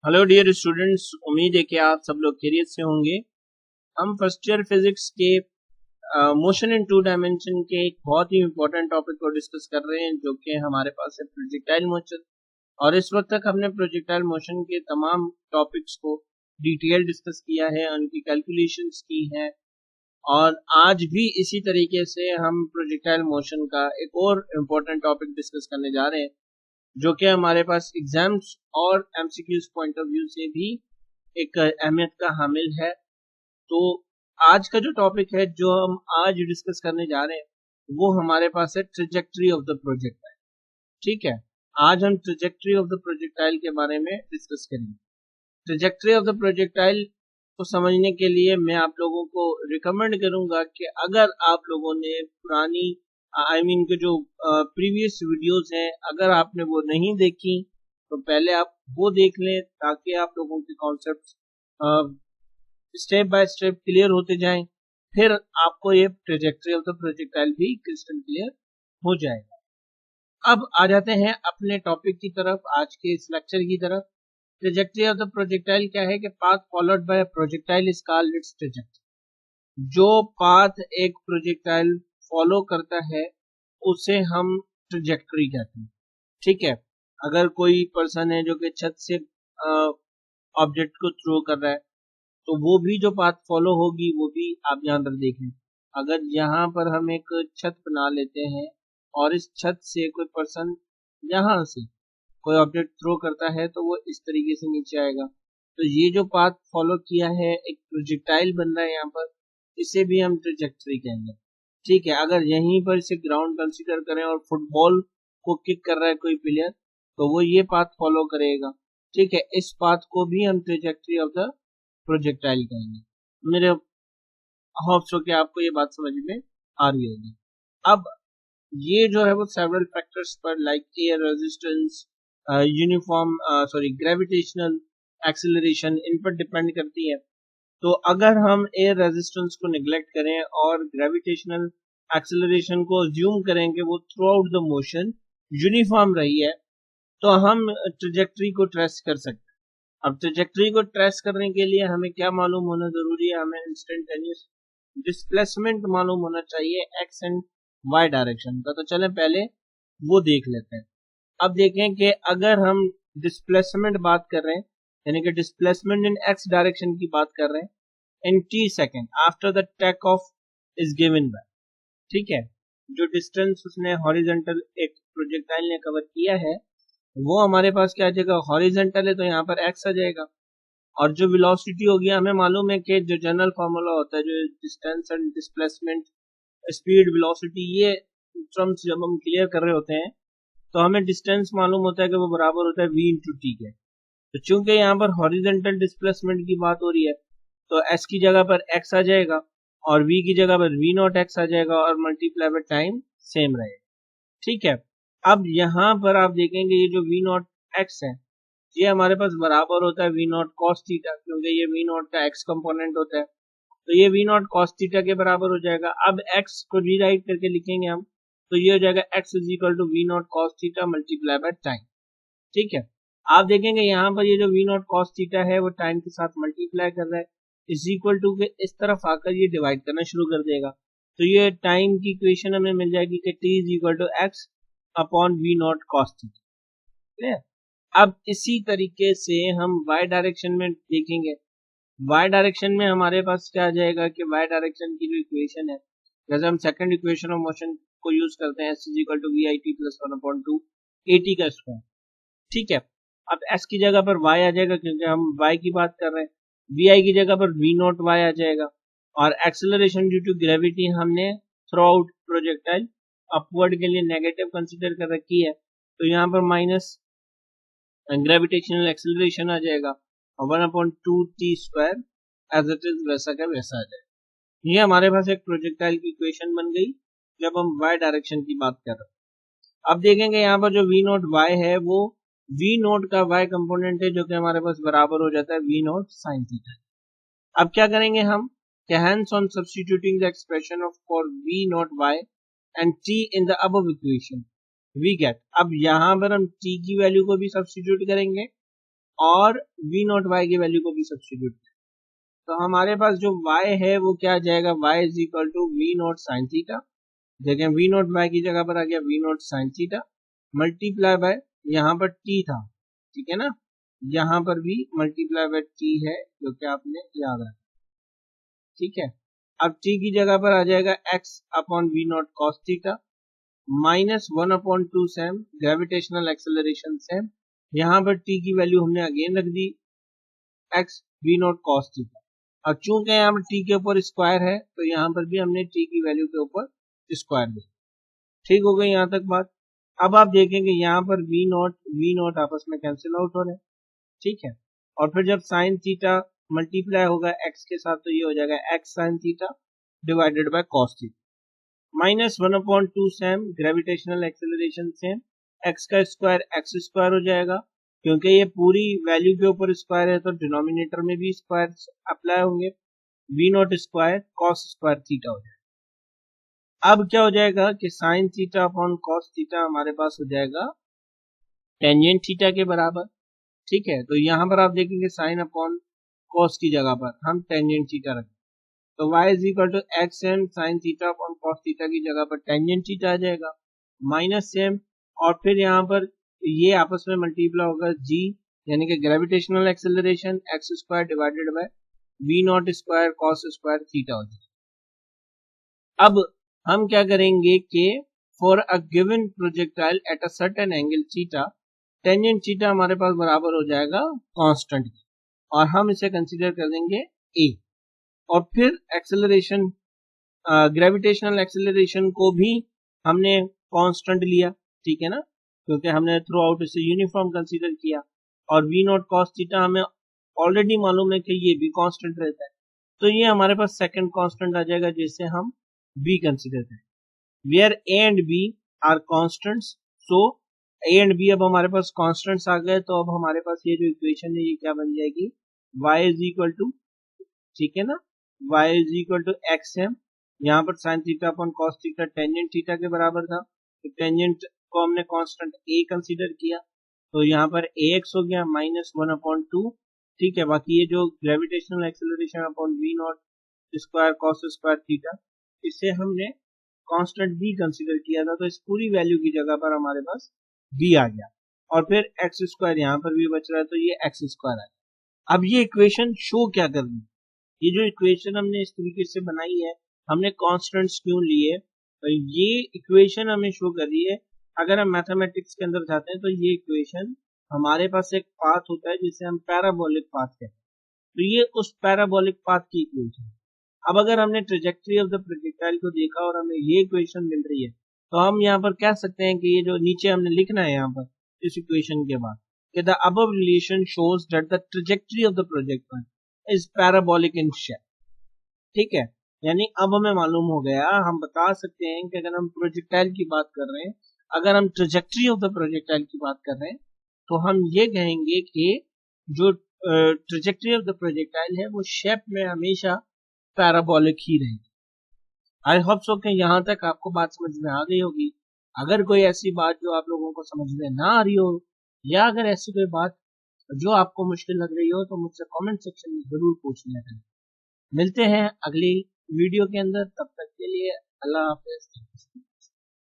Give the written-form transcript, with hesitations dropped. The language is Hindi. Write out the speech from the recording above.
हेलो डियर स्टूडेंट्स, उम्मीद है कि आप सब लोग खैरियत से होंगे। हम फर्स्ट ईयर फिजिक्स के मोशन इन टू डायमेंशन के एक बहुत ही इम्पोर्टेंट टॉपिक को डिस्कस कर रहे हैं, जो कि हमारे पास है प्रोजेक्टाइल मोशन। और इस वक्त तक हमने प्रोजेक्टाइल मोशन के तमाम टॉपिक्स को डिटेल डिस्कस किया है, उनकी कैलकुलेशंस की हैं। और आज भी इसी तरीके से हम प्रोजेक्टाइल मोशन का एक और इम्पोर्टेंट टॉपिक डिस्कस करने जा रहे हैं, जो कि हमारे पास एग्जाम्स और एमसीक्यूज पॉइंट ऑफ व्यू से भी एक अहमियत का हामिल है। तो आज का जो टॉपिक है जो हम आज डिस्कस करने जा रहे हैं वो हमारे पास है ट्रेजेक्टरी ऑफ द प्रोजेक्टाइल। ठीक है, आज हम ट्रेजेक्टरी ऑफ द प्रोजेक्टाइल के बारे में डिस्कस करेंगे। ट्रेजेक्टरी ऑफ द प्रोजेक्टाइल को समझने के लिए मैं आप लोगों को रिकमेंड करूंगा कि अगर आप लोगों ने पुरानी के जो प्रीवियस वीडियोस हैं, अगर आपने वो नहीं देखी तो पहले आप वो देख लें, ताकि आप लोगों के concept step by step clear होते जाएं। फिर आपको ये ट्रेजेक्टरी ऑफ द प्रोजेक्टाइल भी क्रिस्टल क्लियर हो जाएगा। अब आ जाते हैं अपने टॉपिक की तरफ, आज के इस लेक्चर की तरफ। ट्रेजेक्टरी ऑफ द प्रोजेक्टाइल क्या है कि path followed by projectile is called its trajectory. जो पाथ एक प्रोजेक्टाइल फॉलो करता है उसे हम ट्रेजेक्टरी कहते हैं। ठीक है, अगर कोई पर्सन है जो कि छत से ऑब्जेक्ट को थ्रो कर रहा है तो वो भी जो पाथ फॉलो होगी वो भी आप यहाँ पर देख लें। अगर यहाँ पर हम एक छत बना लेते हैं और इस छत से कोई पर्सन यहाँ से कोई ऑब्जेक्ट थ्रो करता है तो वो इस तरीके से नीचे आएगा। तो ये जो पाथ फॉलो किया है एक प्रोजेक्टाइल बन रहा है यहाँ पर, इसे भी हम ट्रेजेक्टरी कहेंगे। ठीक है, अगर यहीं पर इसे ग्राउंड कंसीडर करें और फुटबॉल को किक कर रहा है कोई प्लेयर तो वो ये पाथ फॉलो करेगा। ठीक है, इस पाथ को भी हम ट्रेजेक्टरी ऑफ द प्रोजेक्टाइल कहेंगे। मेरे होप्स हो कि आपको ये बात समझ में आ रही होगी। अब ये जो है वो सेवरल फैक्टर्स पर like air resistance, uniform gravitational acceleration, इन पर डिपेंड करती है। तो अगर हम एयर रेजिस्टेंस को निगलेक्ट करें और ग्रेविटेशनल एक्सेलरेशन को अज्यूम करें कि वो through out the motion uniform रही है, तो हम ट्रेजेक्टरी को ट्रेस कर सकते हैं। अब ट्रेजेक्टरी को ट्रेस करने के लिए हमें क्या मालूम होना जरूरी है? हमें इंस्टेंटेनियस डिस्प्लेसमेंट मालूम होना चाहिए एक्स एंड वाई डायरेक्शन का। तो चलें पहले वो देख लेते हैं। अब देखें कि अगर हम डिस्प्लेसमेंट बात कर रहे हैं, यानी कि डिस्प्लेसमेंट इन एक्स डायरेक्शन की बात कर रहे हैं, in T second after the take off is given by. ठीक है, जो डिस्टेंस उसने हॉरिजॉन्टल एक प्रोजेक्टाइल ने कवर किया है वो हमारे पास क्या आ जाएगा? हॉरिजॉन्टल है तो यहाँ पर एक्स आ जाएगा। और जो वेलोसिटी होगी, हमें मालूम है कि जो जनरल फार्मूला होता है, जो distance and displacement, speed, velocity, ये टर्म्स जब हम क्लियर कर रहे होते हैं तो हमें डिस्टेंस मालूम होता है कि वो बराबर होता है v इंटू टी के। तो चूंकि यहाँ पर हॉरिजॉन्टल डिस्प्लेसमेंट की बात हो रही है तो s की जगह पर x आ जाएगा और v की जगह पर v नॉट x आ जाएगा और मल्टीप्लाई बाय टाइम सेम रहेगा। ठीक है, अब यहाँ पर आप देखेंगे ये जो v नॉट x है ये हमारे पास बराबर होता है वी नॉट कॉस थीटा, क्योंकि ये वी नॉट का एक्स कंपोनेंट होता है। तो ये वी नॉट कॉस थीटा के बराबर हो जाएगा। अब एक्स को रीराइट करके लिखेंगे हम तो ये हो जाएगा x is equal to v not cos theta multiply by time. ठीक है, आप देखेंगे यहाँ पर ये जो वी नॉट कॉस थीटा है वो टाइम के साथ मल्टीप्लाई कर रहा है, इज इक्वल टू के इस तरफ आकर ये डिवाइड करना शुरू कर देगा। तो ये टाइम की इक्वेशन हमें मिल जाएगी कि t is equal to x upon v not cos theta. Clear? अब इसी तरीके से हम y डायरेक्शन में देखेंगे। y डायरेक्शन में हमारे पास क्या आ जाएगा कि y डायरेक्शन की जो इक्वेशन है, जैसे हम सेकंड इक्वेशन ऑफ मोशन को यूज करते हैं, s is equal to v i t plus 1/2 at का स्क्वायर। ठीक है, अब s की जगह पर y आ जाएगा क्योंकि हम y की बात कर रहे हैं, vi की जगह पर v नॉट y आ जाएगा और एक्सेलरेशन ड्यू टू ग्रेविटी हमने थ्रू आउट प्रोजेक्टाइल अपवर्ड के लिए नेगेटिव कंसिडर कर रखी है, तो यहाँ पर माइनस ग्रेविटेशनल एक्सेलरेशन आ जाएगा और 1/2 t square as it is वैसा का वैसा आ जाएगा। ये हमारे पास एक प्रोजेक्टाइल की इक्वेशन बन गई जब हम y डायरेक्शन की बात कर रहे हैं। अब देखेंगे यहाँ पर जो v नोट y है वो v नोट का y कंपोनेंट है, जो कि हमारे पास बराबर हो जाता है v नोट साइन थीटा। अब क्या करेंगे हम कि hands on substituting the expression of for v not y and t in the above equation we get. अब यहाँ पर हम t की वैल्यू को भी सब्स्टिट्यूट करेंगे और वी नॉट वाई की वैल्यू को भी सब्स्टिट्यूट करें। तो हमारे पास जो y है वो क्या आ जाएगा, y is equal to v not sine theta, देखें वी नॉट वाई की जगह पर आ गया v not sine theta, multiply by यहाँ पर t था, ठीक है ना, यहाँ पर भी मल्टीप्लाई बाय t है जो कि आपने याद रखा, ठीक है। अब t की जगह पर आ जाएगा x upon v not cos theta minus 1/2 same gravitational acceleration same, यहाँ पर t की वैल्यू हमने अगेन रख दी x v not cos theta. अब चूंकि यहाँ पर t के ऊपर स्क्वायर है तो यहाँ पर भी हमने t की वैल्यू के ऊपर स्क्वायर दिया, ठीक हो गई यहाँ तक बात। अब आप देखेंगे यहाँ पर वी नॉट आपस में कैंसिल आउट हो रहे हैं, ठीक है। और फिर जब साइन थीटा मल्टीप्लाई होगा x के साथ तो ये हो जाएगा x sine theta divided by cos theta minus 1/2 same gravitational acceleration same, x का स्क्वायर x स्क्वायर हो जाएगा, क्योंकि ये पूरी वैल्यू के ऊपर स्क्वायर है तो डिनोमिनेटर में भी स्क्वायर अप्लाई होंगे, v not square cos square theta हो जाएगा। अब क्या हो जाएगा कि sine theta upon cos theta हमारे पास हो जाएगा टेंजेंट थीटा के बराबर, ठीक है। तो यहाँ पर आप देखेंगे साइन अपॉन कॉस की जगह पर हम टेंजेंट थीटा रखें, तो y is equal to x and sine theta upon cos theta की जगह पर टेंजेंट थीटा आ जाएगा माइनस सेम, और फिर यहाँ पर ये आपस में मल्टीप्लाई होगा g यानी कि gravitational acceleration x square divided by v not square cos square theta हो जाएगा। अब हम क्या करेंगे कि for a given projectile at a certain angle theta, tangent theta हमारे पास बराबर हो जाएगा कांस्टेंट के, और हम इसे कंसीडर कर देंगे a, और फिर एक्सेलरेशन ग्रेविटेशनल एक्सेलरेशन को भी हमने कांस्टेंट लिया, ठीक है ना, क्योंकि हमने थ्रू आउट इसे यूनिफॉर्म कंसीडर किया, और वी नॉट कॉस थीटा हमें ऑलरेडी मालूम है कि ये भी कांस्टेंट रहता है, तो ये हमारे पास सेकंड कांस्टेंट आ जाएगा जिसे हम b कंसीडर करें, where a and b are constants. So a and b अब हमारे पास कांस्टेंट्स आ गए, तो अब हमारे पास ये जो इक्वेशन है ये क्या बन जाएगी, y इज इक्वल टू, ठीक है ना, y is equal to x m, यहाँ पर sine theta upon cos theta tangent theta के बराबर था, तो टेंजेंट को हमने कांस्टेंट a कंसीडर किया, तो यहाँ पर ax हो गया माइनस 1/2, ठीक है। बाकी ये जो gravitational acceleration upon v not square cos square theta, इसे हमने कांस्टेंट b कंसीडर किया था, तो इस पूरी वैल्यू की जगह पर हमारे पास b आ गया, और फिर एक्स स्क्वायर यहाँ पर भी बच रहा है तो ये एक्स स्क्वायर आ गया। अब ये इक्वेशन शो क्या कर रही है, ये जो इक्वेशन हमने इस तरीके से बनाई है, हमने कांस्टेंट्स क्यों लिए, तो ये इक्वेशन हमें शो कर रही है, अगर हम मैथमेटिक्स के अंदर जाते हैं तो ये इक्वेशन हमारे पास एक पाथ होता है जिसे हम पैराबोलिक पाथ कहते हैं, तो ये उस पैराबोलिक पाथ की इक्वेशन। अब अगर हमने ट्रेजेक्टरी ऑफ द प्रोजेक्टाइल को देखा और हमें ये इक्वेशन मिल रही है, तो हम यहाँ पर कह सकते हैं कि ये जो नीचे हमने लिखना है यहाँ पर इस इक्वेशन के बाद कि the above relation shows that the trajectory of the projectile is parabolic in shape, ठीक है। यानी अब हमें मालूम हो गया, हम बता सकते हैं कि अगर हम प्रोजेक्टाइल की बात कर रहे हैं, अगर हम ट्रेजेक्टरी ऑफ द प्रोजेक्टाइल की बात कर रहे हैं, तो हम ये कहेंगे कि जो ट्रेजेक्टरी ऑफ द प्रोजेक्टाइल है वो शेप में हमेशा पैराबोलिक ही रहेगी। आई होप सो कि यहाँ तक आपको बात समझ में आ गई होगी। अगर कोई ऐसी बात जो आप लोगों को समझ में ना आ रही हो, या अगर ऐसी कोई बात जो आपको मुश्किल लग रही हो, तो मुझसे कमेंट सेक्शन में जरूर पूछ लिया करें। मिलते हैं अगली वीडियो के अंदर, तब तक के लिए अल्लाह हाफिज़।